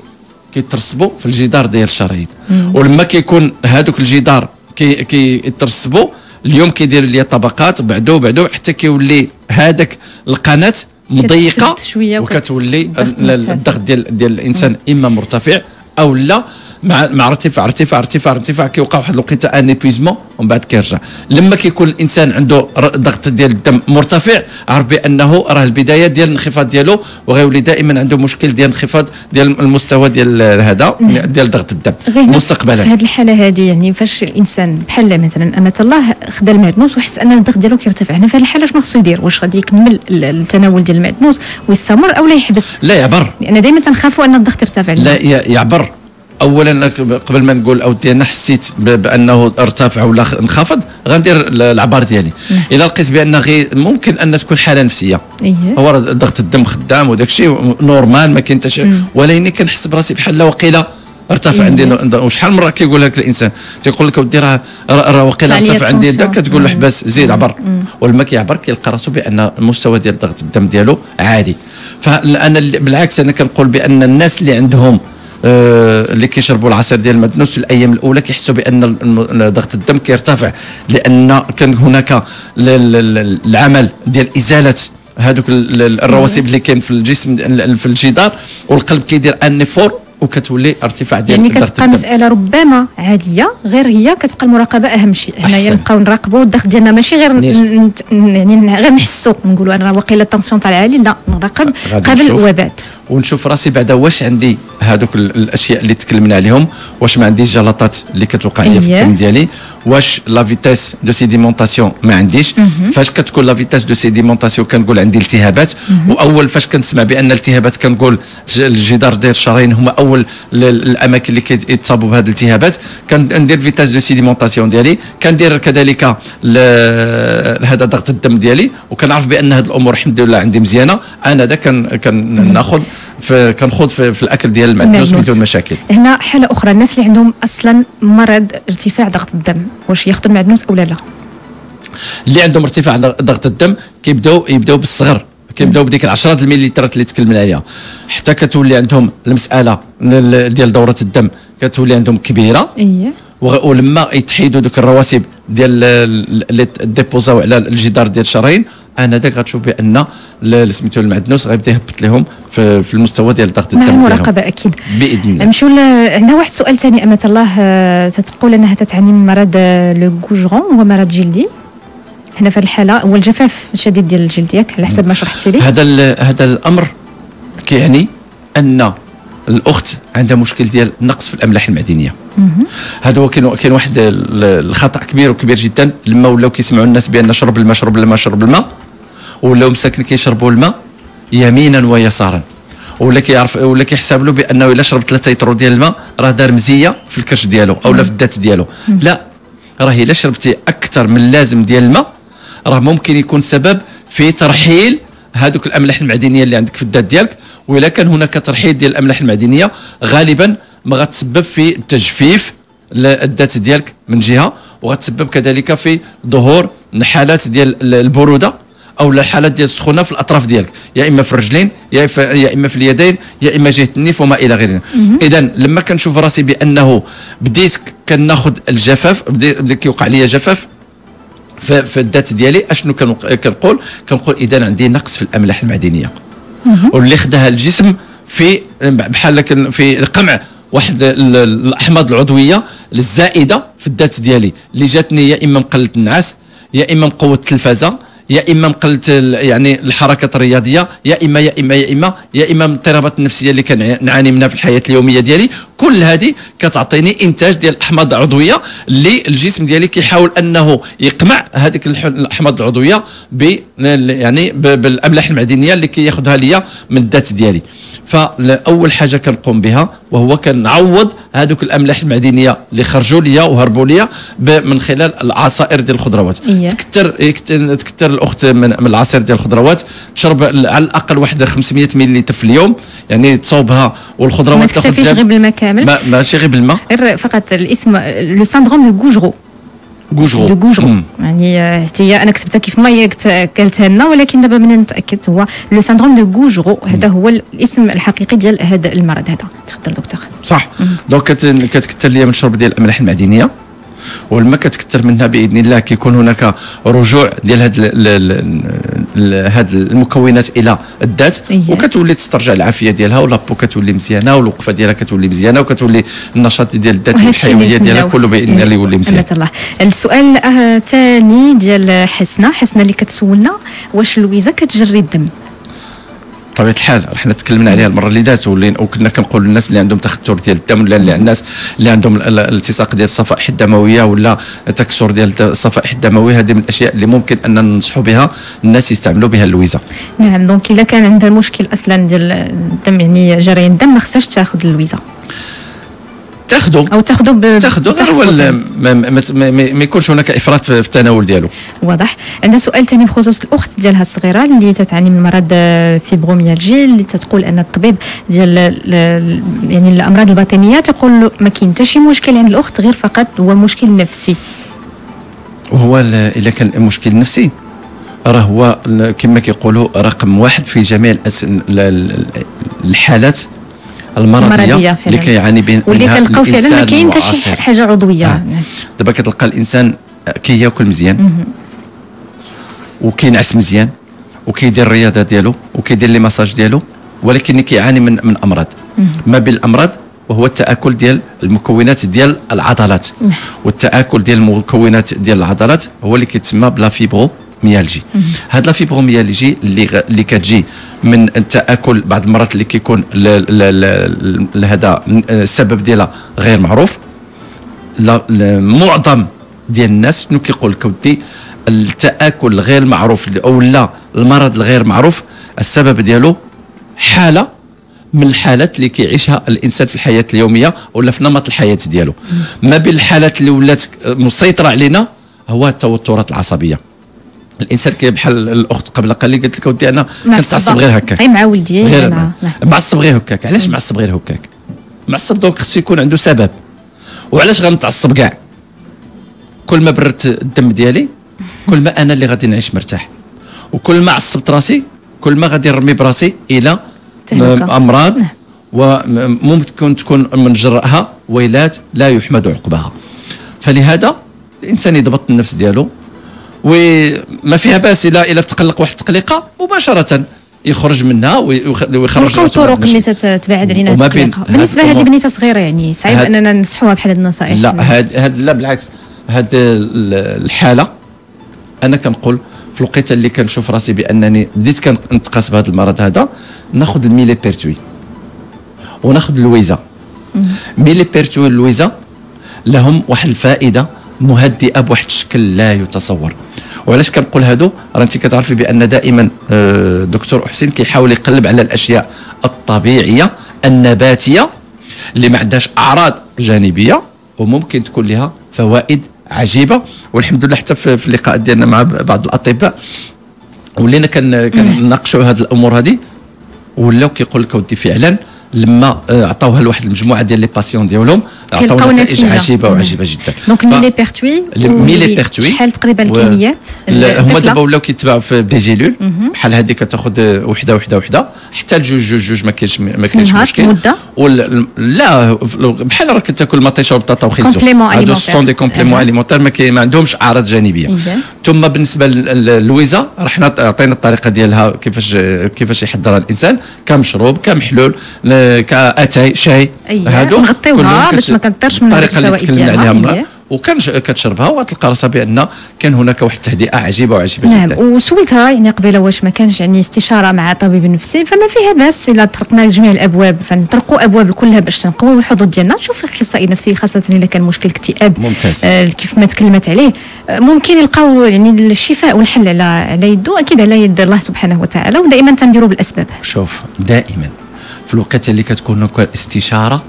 كيترسبوا في الجدار ديال الشرايين. ولما كيكون هذوك الجدار كيترسبوا اليوم كيدير لي طبقات بعدو حتى كيولي هذاك القناه مضيقه وكتولي الضغط ديال الانسان اما مرتفع او لا مع ارتفاع كيوقع واحد الوقيته ان ايبويزمون ومن بعد كيرجع. لما كيكون الانسان عنده ضغط ديال الدم مرتفع عرف بانه راه البدايه ديال الانخفاض ديالو، وغيولي دائما عنده مشكل ديال انخفاض ديال المستوى ديال هذا ديال ضغط الدم مستقبلا. في هذه الحاله هذه يعني فاش الانسان بحال مثلا امة الله خدا المعدنوس وحس ان الضغط ديالو كيرتفع، هنا في هذه الحاله شنو خصو يدير؟ واش غادي يكمل التناول ديال المعدنوس ويستمر او لا يحبس؟ لا يعبر، لان دائما تنخافوا ان الضغط يرتفع. لا يعبر. اولا قبل ما نقول اودي انا حسيت بانه ارتفع ولا انخفض غندير العبار ديالي. الا لقيت بان غير ممكن ان تكون حاله نفسيه، هو ضغط الدم خدام وداك الشيء نورمال ما كاين حتى شيء، ولكن كنحس براسي بحال وقيله ارتفع عندي. وشحال مره كيقول لك الانسان تيقول لك اودي راه وقيله ارتفع عندي داك، كتقول له حبس زيد عبر، ولما كيعبر كيلقى راسو بان المستوى ديال ضغط الدم ديالو عادي. فانا بالعكس انا كنقول بان الناس اللي عندهم اللي كيشربوا العصير ديال المعدنوس في الايام الاولى كيحسوا بان ضغط الدم كيرتفع، لان كان هناك العمل ديال ازاله هذوك الرواسب اللي كاين في الجسم في الجدار، والقلب كيدير ان فور وكتولي ارتفاع ديال يعني ضغط كتبقى الدم. مساله ربما عاديه، غير هي كتبقى المراقبه اهم شيء. هنايا أحسن. نبقاو نراقبوا الضغط ديالنا، ماشي غير يعني غير نحسوا نقولوا انا واقيلا التنسيون طالع عالي، لا نراقب غادي قبل نشوف. وبعد. ونشوف راسي بعدا واش عندي هذوك الاشياء اللي تكلمنا عليهم، واش ما عنديش جلطات اللي كتوقع لي في الدم ديالي، واش لا فيتاس دو سيديمونطاسيون ما عنديش. فاش كتكون لا فيتاس دو سيديمونطاسيون كنقول عندي التهابات. واول فاش كنسمع بان الالتهابات كنقول الجدار ديال الشرايين هما اول الاماكن اللي كيتصابوا بهذه الالتهابات. كندير فيتاس دو سيديمونطاسيون ديالي، كندير كذلك هذا ضغط الدم ديالي، وكنعرف بان هذه الامور الحمد لله عندي مزيانه. انا هذا كناخذ كنخوض في الاكل ديال المعدنوس بدون مشاكل. هنا حاله اخرى، الناس اللي عندهم اصلا مرض ارتفاع ضغط الدم، واش ياخذوا المعدنوس او لا؟ اللي عندهم ارتفاع ضغط الدم يبداو بالصغر، كيبداو بديك 10 المليلترات اللي تكلمنا عليها، حتى كتولي عندهم المساله ديال دوره الدم كتولي عندهم كبيره. ولما يتحيدوا دوك الرواسب ديال اللي ديبوزاو على الجدار ديال الشرايين، انا داك غتشوف بان سميتو المعدنوس غيبدا يهبط لهم في المستوى ديال ضغط الدم مع ديالهم. المراقبه اكيد باذن الله. نمشيو عندنا واحد سؤال ثاني. امة الله تتقول انها تتعاني من مرض لو غوجرون، هو مرض جلدي. هنا في الحاله هو الجفاف الشديد ديال الجلد، ياك على حسب ما شرحتي لي. هذا الامر كيعني ان الاخت عندها مشكل ديال نقص في الاملاح المعدنيه. هذا هو كاين واحد الخطا كبير وكبير جدا. لما ولاو كيسمعوا الناس بان شرب الماء شرب الماء شرب الماء، ولاو مساكن كيشربوا الماء يمينا ويسارا، ولا كيحسب له بانه الا شرب 3 لتر ديال الماء راه دار مزيه في الكرش ديالو او لا في الذات ديالو. لا، راه الا شربتي اكثر من اللازم ديال الماء راه ممكن يكون سبب في ترحيل هذوك الاملاح المعدنيه اللي عندك في الذات ديالك. واذا كان هناك ترحيل ديال الاملاح المعدنيه غالبا ما غتسبب في تجفيف الذات ديالك من جهه، وغتسبب كذلك في ظهور حالات ديال البروده او حالات ديال السخونه في الاطراف ديالك، يا اما في الرجلين يا اما في اليدين يا اما جهه النيف وما الى غيره. اذا لما كنشوف راسي بانه بديت كناخذ الجفاف، بدا كيوقع لي جفاف في الذات ديالي، اشنو كنقول اذا عندي نقص في الاملاح المعدنيه، واللي خداها الجسم في بحال في قمع واحد الاحماض العضويه الزائده في الذات ديالي، اللي جاتني يا اما مقله النعاس يا اما مقوه التلفازه يا اما مقله يعني الحركات الرياضيه يا اما من الاضطرابات النفسيه اللي كنعاني منها في الحياه اليوميه ديالي. كل هذه كتعطيني انتاج ديال الاحماض العضويه اللي الجسم ديالي كيحاول انه يقمع هذيك الاحماض العضويه بالاملاح المعدنيه اللي كياخذها ليا من الذات ديالي. فاول حاجه كنقوم بها وهو كنعوض هذوك الاملاح المعدنيه اللي خرجوا ليا وهربوا ليا من خلال العصائر ديال الخضروات. تكثر الاخت من العصير ديال الخضروات، تشرب على الاقل واحد 500 ملل في اليوم، يعني تصوبها والخضروات تاخذ. ما تكتفيش غير بالماء كامل؟ ماشي غير بالماء، غير فقط الاسم لو سيندروم دو غوجرو. يعني حتى انا كتبتها كيف ما هي قالتها لنا، ولكن دابا بدنا نتاكد. هو لو سيندروم دو غوجرو، هذا هو الاسم الحقيقي ديال هذا المرض هذا. تفضل دكتور. صح. دونك كتكثر ليا من شرب ديال الاملاح المعدنيه، ولما كتكثر منها باذن الله كيكون هناك رجوع ديال هاد المكونات الى الذات، وكتولي تسترجع العافيه ديالها، ولابو كتولي مزيانه، والوقفه ديالها كتولي مزيانه، وكتولي النشاط ديال الذات والحيويه ديالها كله باذن الله يولي مزيان. الله. السؤال الثاني ديال حسنه اللي كتسولنا، واش اللويزه كتجري الدم؟ بطبيعه الحال حنا تكلمنا عليها المره اللي دازت، وكنا كنقول للناس اللي عندهم تخثر ديال الدم، ولا الناس اللي عندهم الالتصاق ديال الصفائح الدمويه ولا تكسر ديال الصفائح الدمويه، هذه من الاشياء اللي ممكن ان ننصحوا بها الناس يستعملوا بها اللويزه. نعم. دونك الا كان عندها المشكل اصلا ديال الدم، يعني جريان الدم، ما خصهاش تاخذ اللويزه. تاخذوا غير ما يكونش هناك افراط في التناول ديالو. واضح. عندنا سؤال ثاني بخصوص الاخت ديالها الصغيره اللي تتعاني من مرض فيبروميالجي، اللي تتقول ان الطبيب ديال يعني الامراض الباطنيه تقول ما كاين حتى شي مشكل عند الاخت، غير فقط هو مشكل نفسي. وهو الا كان المشكل نفسي راه هو كما كيقولوا رقم 1 في جميع الحالات المرضيه اللي كيعاني منها واللي كنلقاو فعلا ما كاين حتى شي حاجه عضويه. دابا كتلقى الانسان كياكل مزيان وكينعس مزيان وكيدير الرياضه ديالو وكيدير لي ماساج ديالو، ولكن كيعاني من امراض. ما بين الامراض وهو التآكل ديال المكونات ديال العضلات. والتآكل ديال المكونات ديال العضلات هو اللي كيتسمى بلا فيبروميالجي. هاد لا فيبروميالجي اللي كتجي من التآكل بعض المرات اللي كيكون هذا السبب ديالها غير معروف. معظم ديال الناس شنو كيقول لك ودي التآكل الغير معروف او لا المرض الغير معروف السبب ديالو حاله من الحالات اللي كيعيشها الانسان في الحياه اليوميه ولا في نمط الحياه ديالو. ما بين الحالات اللي ولات مسيطره علينا هو التوترات العصبيه. الانسان بحال الاخت قبل قليل قالت لك ودي انا كنتعصب غير هكاك غير مع ولدي غير معصب غير هكاك. علاش معصب غير هكاك؟ معصب دونك خصو يكون عنده سبب. وعلاش غنتعصب كاع؟ كل ما برت الدم ديالي كل ما انا اللي غادي نعيش مرتاح، وكل ما عصبت راسي كل ما غادي نرمي براسي الى امراض وممكن تكون من جرائها ويلات لا يحمد عقبها. فلهذا الانسان يضبط النفس ديالو وما فيها باس الى تقلق واحد التقليقه مباشره يخرج منها ويخرج طرق اللي تتبعد علينا التقليقه. بالنسبه لهذه بنيته صغيره يعني صعيب اننا ننصحوها بحال هذه النصائح. لا لا بالعكس. هذه الحاله انا كنقول في الوقيته اللي كنشوف راسي بانني بديت كنتقاس بهذا المرض هذا ناخذ الميلي بيرتوي وناخذ اللويزا. ميلي بيرتوي واللويزا لهم واحد الفائده مهدئه بواحد الشكل لا يتصور. وعلاش كنقول هادو؟ راه انت كتعرفي بان دائما دكتور حسين كيحاول يقلب على الاشياء الطبيعيه النباتيه اللي ما عندهاش اعراض جانبيه وممكن تكون لها فوائد عجيبه. والحمد لله حتى في اللقاء ديالنا مع بعض الاطباء ولينا كنناقشوا هذه الامور هذه ولاو كيقول لك ودي فعلا لما عطاوها لواحد المجموعه ديال لي باسيون ديالهم عطاو نتائج عجيبه وعجيبه جدا. دونك ميلي بيرتوي شحال تقريبا الكميات؟ هما دابا ولاو كيتباعوا في دي جيلول بحال هذه كتاخذ وحده حتى جوج ما كاينش مشكل. لا بحال راك تاكل مطيشه وبطاطا وخيزو هادو سون دي كومبليمون اليمونتير ما عندهمش اعراض جانبيه. ثم بالنسبه للويزا راه حنا عطينا الطريقه ديالها كيفاش يحضرها الانسان كمشروب كمحلول كاتاي شاي. هادو نغطيوها باش ما كنطيرش من الطريقه اللي تكلمنا عليها كتشربها وتلقى راسها بان كان هناك واحد التهدئه عجيبه وعجيبه جدا. نعم. وسولتها يعني قبيله واش ما كانش يعني استشاره مع طبيب نفسي؟ فما فيها باس الا طرقنا جميع الابواب فنطرقوا ابواب كلها باش تنقويو الحظوظ ديالنا. نشوف اخصائي نفسي خاصه الا كان مشكل اكتئاب ممتاز كيف ما تكلمت عليه ممكن يلقاو يعني الشفاء والحل على يده اكيد على يد الله سبحانه وتعالى. ودائما تنديروا بالاسباب. شوف دائما في الوقت اللي كتكون هناك استشاره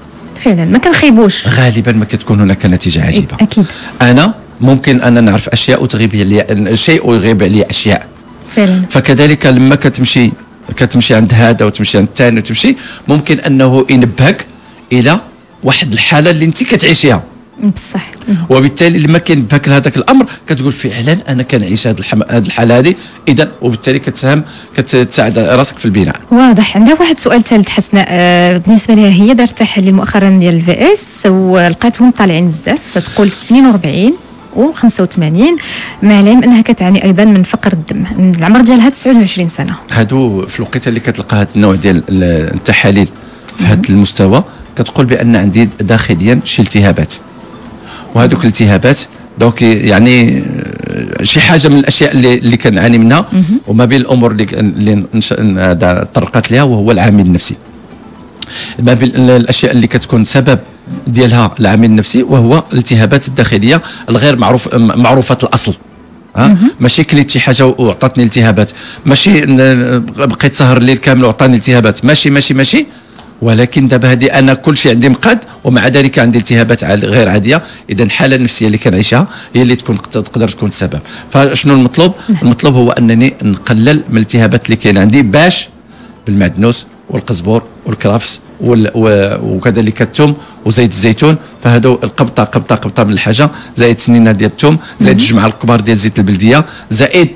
فعلا ما كنخيبوش غالبا ما كتكون هناك نتيجه عجيبه. اكيد انا ممكن انا نعرف اشياء وتغيب علي شيء ويغيب علي اشياء فعلا. فكذلك لما كتمشي عند هذا وتمشي عند الثاني وتمشي ممكن انه ينبهك الى واحد الحاله اللي انت كتعيشيها بصح. وبالتالي لما كينبهك لهذاك الامر كتقول فعلا انا كنعيش هذه الحاله هذه اذا وبالتالي كتساعد راسك في البناء. واضح. عندها واحد سؤال ثالث حسناء بالنسبه لها هي دارت تحليل مؤخرا ديال الفي اس ولقاتهم طالعين بزاف فتقول 42 و85 مع العلم انها كتعاني ايضا من فقر الدم. العمر ديالها 29 سنه. هادو في الوقت اللي كتلقى هذا النوع ديال التحاليل في هذا المستوى كتقول بان عندي داخليا شي التهابات وهذوك الالتهابات دونك يعني شي حاجه من الاشياء اللي كنعاني منها. وما بين الامور اللي طرقت لها وهو العامل النفسي. ما بين الاشياء اللي كتكون سبب ديالها العامل النفسي وهو الالتهابات الداخليه الغير معروفه الاصل. ماشي كليت شي حاجه وعطاتني التهابات، ماشي بقيت سهر الليل كامل وعطاني التهابات، ماشي ولكن دابا هذه انا كل شيء عندي مقاد ومع ذلك عندي التهابات غير عاديه. اذا الحاله النفسيه اللي كنعيشها هي اللي تقدر تكون السبب. فشنو المطلوب؟ المطلوب هو انني نقلل من الالتهابات اللي كاين عندي باش بالمعدنوس والقزبور والكرافس وكذلك الثوم وزيت الزيتون. فهادو قبطه من الحاجه زائد سنينه ديال الثوم زائد جوج معالق كبار ديال زيت البلديه زائد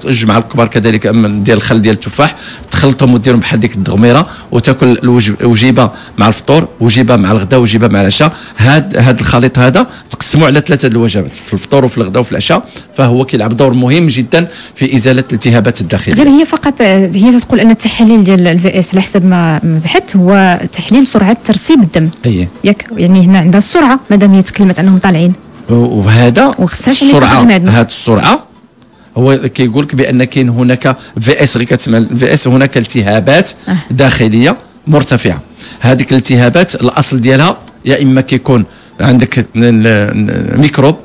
جوج معالق كبار كذلك ديال الخل ديال التفاح تخلطهم وديرهم بحال ديك الدغميره وتاكل وجيبه مع الفطور وجيبه مع الغداء وجيبه مع العشاء. هاد الخليط هذا نقسموا على 3 الوجبات في الفطور وفي الغداء وفي العشاء، فهو كيلعب دور مهم جدا في ازاله الالتهابات الداخليه. غير هي فقط هي تقول ان التحاليل ديال الفي اس على حسب ما بحثت هو تحليل سرعه ترسيب الدم. ياك يعني هنا عندها السرعه مادام هي تكلمت انهم طالعين، وهذا السرعه، هذه السرعه هو كيقول لك بان كاين هناك في اس، غير كتسمع الفي اس هناك التهابات داخليه مرتفعه. هذيك الالتهابات الاصل ديالها يا اما كيكون عندك ميكروب،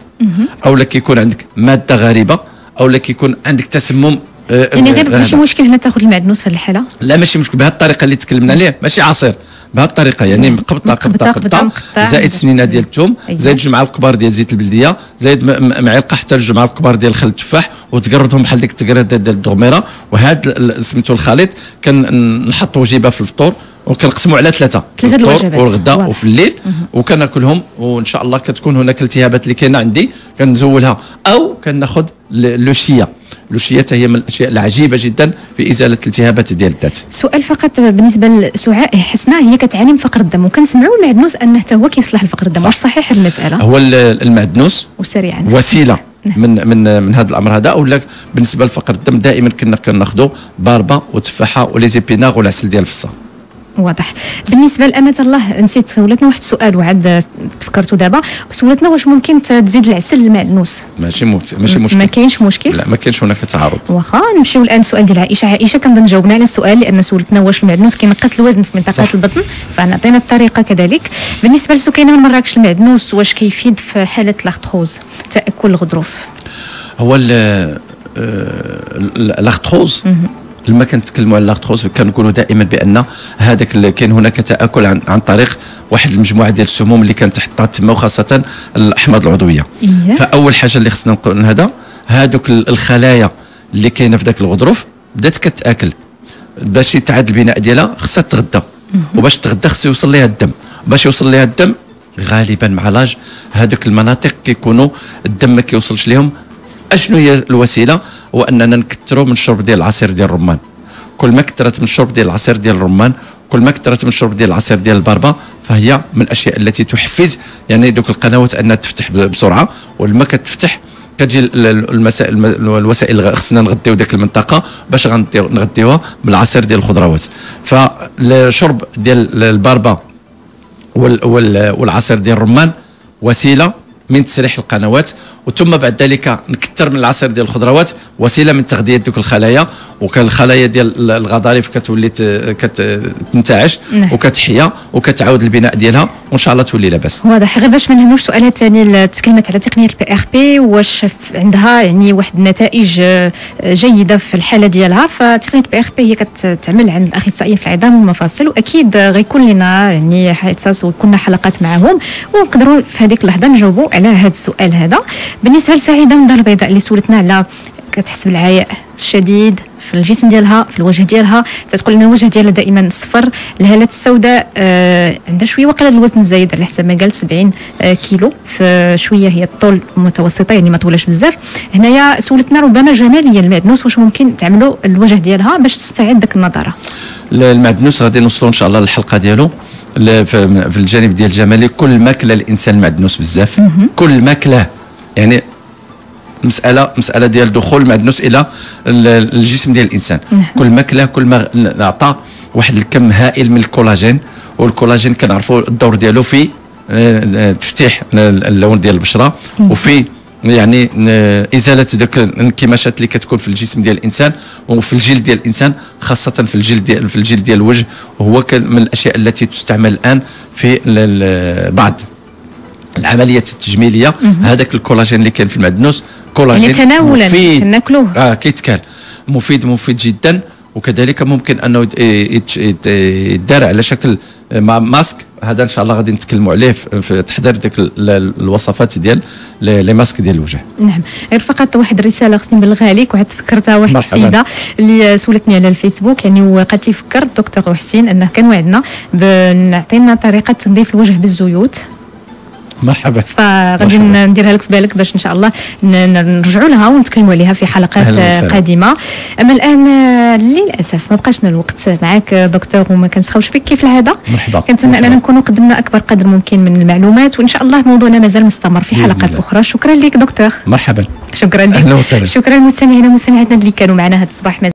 او لا كيكون عندك ماده غريبه، او لا كيكون عندك تسمم. يعني غير ماشي مشكل هنا تاخذ المعدنوس في الحاله، لا ماشي مشكل بهذه الطريقه اللي تكلمنا عليه، ماشي عصير، بهذه الطريقه يعني قبطه زائد سنينه ديال الثوم، زائد جوج معالق كبار ديال زيت البلديه، زائد معلقه حتى لجوج معالق كبار ديال خل التفاح، وتقردهم بحال ديك التقريده ديال الدغميره. وهذا سميتو الخليط كنحطوا وجبه في الفطور، وكنقسموا على 3 الفطور والغداء وفي الليل، وكناكلهم. وان شاء الله كتكون هناك الالتهابات اللي كاينه عندي كنزولها، او كناخذ لوشيه. اللوشيه هي من الاشياء العجيبه جدا في ازاله الالتهابات ديال الذات. سؤال فقط بالنسبه لسعاء حسنا، هي كتعاني من فقر الدم، وكنسمعوا المعدنوس انه حتى هو كيصلح لفقر الدم، واش صحيح المساله؟ هو المعدنوس وسريعا وسيله من هذا الامر هذا. اولا بالنسبه لفقر الدم دائما كنا كناخذوا باربه وتفاحه وليزيبيناغ والعسل ديال الفصه. واضح. بالنسبه لامانه الله نسيت سولتنا واحد السؤال وعاد تفكرته دابا، سولتنا واش ممكن تزيد العسل للمعدنوس؟ ماشي مشكل، ما كاينش مشكل، لا ما كاينش هناك تعارض. واخا نمشيو الان سؤال ديال عائشه كنظن جاوبنا على السؤال، لان سولتنا واش المعدنوس كينقص الوزن في منطقه البطن، فنعطينا الطريقه كذلك. بالنسبه لسكينه من مراكش، المعدنوس واش كيفيد في حاله لاختروز تاكل الغضروف؟ هو لاختروز لما كنتكلموا على اللاكتوز كنقولوا دائما بان هذاك كاين هناك تاكل عن طريق واحد المجموعه ديال السموم اللي كتحطها تما، وخاصه الاحماض العضويه. فاول حاجه اللي خصنا نقول هذا، هذوك الخلايا اللي كاينه في ذاك الغضروف بدات كتاكل، باش يتعاد البناء ديالها خصها تغدى، وباش تغدى خص يوصل لها الدم، باش يوصل لها الدم غالبا مع لاج هذوك المناطق كيكونوا الدم ما كيوصلش لهم. اشنو هي الوسيله؟ هو اننا نكثروا من الشرب ديال العصير ديال الرمان. كل ما كثرت من الشرب ديال العصير ديال الرمان، كل ما كثرت من الشرب ديال العصير ديال البربه، فهي من الاشياء التي تحفز يعني دوك القنوات انها تفتح بسرعه. ولما كتفتح كتجي الوسائل خصنا نغطيو ديك المنطقه باش نغطيوها بالعصير ديال الخضروات. فالشرب ديال البربه والعصير ديال الرمان وسيله من تسريح القنوات، وثم بعد ذلك نكثر من العصير ديال الخضروات وسيله من تغذيه دوك الخلايا. وكان الخلايا ديال الغضاريف كتولي كتنتعش وكتحيا وكتعاود البناء ديالها، وان شاء الله تولي لاباس. واضح. غير باش ما نهموش سؤالات ثاني اللي تكلمت على تقنيه البي ار بي، واش عندها يعني واحد النتائج جيده في الحاله ديالها؟ فتقنيه البي ار بي هي كتعمل عند الاخصائيين في العظام والمفاصل، واكيد غيكون لنا يعني حصص وكنا حلقات معهم ونقدروا في هذيك اللحظه نجاوبوا على هذا السؤال هذا. بالنسبه لسعيده من الدار البيضاء اللي سولتنا على كتحس بالعياء الشديد في الجسم ديالها في الوجه ديالها، تتقول ان الوجه ديالها دائما صفر، الهالات السوداء، عندها شويه وقيله الوزن زايد على حسب ما قالت 70 كيلو، في شويه هي الطول متوسطه يعني ما طولش بزاف. هنايا سولتنا ربما جماليا المعدنوس واش ممكن تعملوا الوجه ديالها باش تستعيد داك النضاره؟ المعدنوس غادي نوصلوا ان شاء الله للحلقه ديالو في الجانب ديال الجمالي. كل ما كلا الانسان المعدنوس بزاف، كل ما كلاه يعني مساله ديال دخول المعدنوس الى الجسم ديال الانسان. كل ما كلاه كل ما اعطى واحد الكم هائل من الكولاجين، والكولاجين كنعرفوا الدور ديالو في تفتيح اللون ديال البشره وفي يعني ازاله ذاك الانكماشات اللي كتكون في الجسم ديال الانسان وفي الجلد ديال الانسان، خاصه في الجلد ديال الوجه. وهو من الاشياء التي تستعمل الان في بعض العمليات التجميليه. هذاك الكولاجين اللي كاين في المعدنوس كولاجين يعني تناولا ناكلوه كيتكال مفيد جدا. وكذلك ممكن انه يدار على شكل ماسك. هذا ان شاء الله غادي نتكلموا عليه في تحضير ديك الوصفات ديال لي ماسك ديال الوجه. نعم. غير فقط واحد الرساله خصني نبلغها لك، وعاد تفكرتها واحد السيده اللي سولتني على الفيسبوك يعني وقالت لي فكر دكتور حسين انه كان وعدنا بنعطينا طريقه تنظيف الوجه بالزيوت. مرحبا. فغادي نديرها لك في بالك باش ان شاء الله نرجعوا لها ونتكلموا عليها في حلقات قادمه. اما الان للاسف ما بقاش لنا الوقت معك دكتور وما كنسخاوش بك كيف العاده. مرحبا. كنتمنى اننا نكونوا قدمنا اكبر قدر ممكن من المعلومات، وان شاء الله موضوعنا مازال مستمر في حلقات اخرى. شكرا لك دكتور. مرحبا. شكرا لك. اهلا وسهلا. شكرا للمستمعين ومستمعاتنا اللي كانوا معنا هذا الصباح.